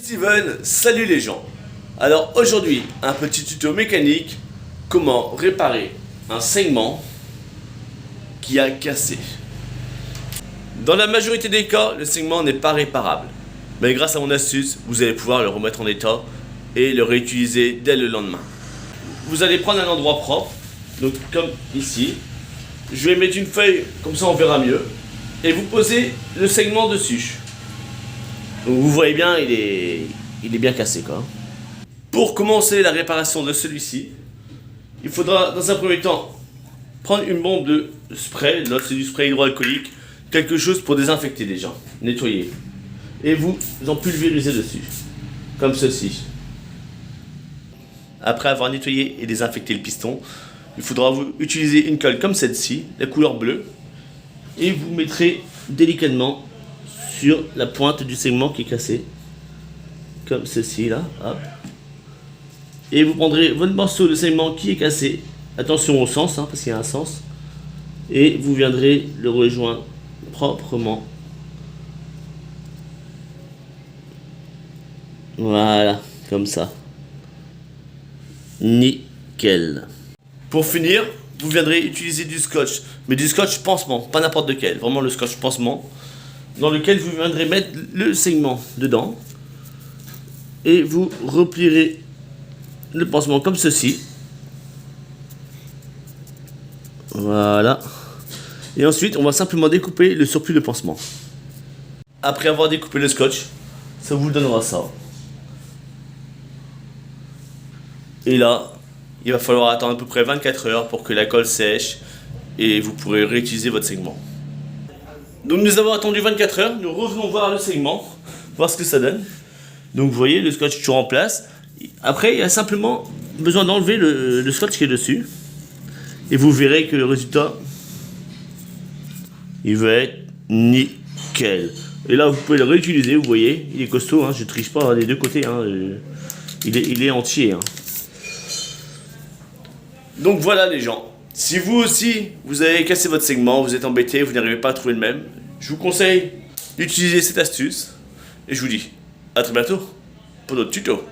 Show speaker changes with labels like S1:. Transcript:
S1: Steven, salut les gens. Alors aujourd'hui, un petit tuto mécanique, comment réparer un segment qui a cassé. Dans la majorité des cas, le segment n'est pas réparable. Mais grâce à mon astuce, vous allez pouvoir le remettre en état et le réutiliser dès le lendemain. Vous allez prendre un endroit propre, donc comme ici. Je vais mettre une feuille, comme ça on verra mieux. Et vous posez le segment dessus. Donc vous voyez bien, il est bien cassé quoi. Pour commencer la réparation de celui-ci, il faudra dans un premier temps prendre une bombe de spray, l'autre c'est du spray hydroalcoolique, quelque chose pour désinfecter déjà, nettoyer. Et vous en pulvérisez dessus, comme ceci. Après avoir nettoyé et désinfecté le piston, il faudra vous utiliser une colle comme celle-ci, la couleur bleue, et vous mettrez délicatement sur la pointe du segment qui est cassé, comme ceci là, hop. Et vous prendrez votre morceau de segment qui est cassé, attention au sens, parce qu'il y a un sens, et vous viendrez le rejoindre proprement. Voilà, comme ça. Nickel. Pour finir, vous viendrez utiliser du scotch, mais du scotch pansement, pas n'importe lequel, vraiment le scotch pansement, dans lequel vous viendrez mettre le segment dedans, et vous replierez le pansement comme ceci. Voilà. Et ensuite, on va simplement découper le surplus de pansement. Après avoir découpé le scotch, ça vous donnera ça. Et là, il va falloir attendre à peu près 24 heures pour que la colle sèche et vous pourrez réutiliser votre segment. Donc nous avons attendu 24 heures, nous revenons voir le segment, voir ce que ça donne. Donc vous voyez, le scotch est toujours en place. Après, il y a simplement besoin d'enlever le scotch qui est dessus. Et vous verrez que le résultat, il va être nickel. Et là, vous pouvez le réutiliser, vous voyez, il est costaud, je ne triche pas des deux côtés, il est entier. Donc voilà les gens, si vous aussi, vous avez cassé votre segment, vous êtes embêté, vous n'arrivez pas à trouver le même, je vous conseille d'utiliser cette astuce. Et je vous dis à très bientôt pour d'autres tutos.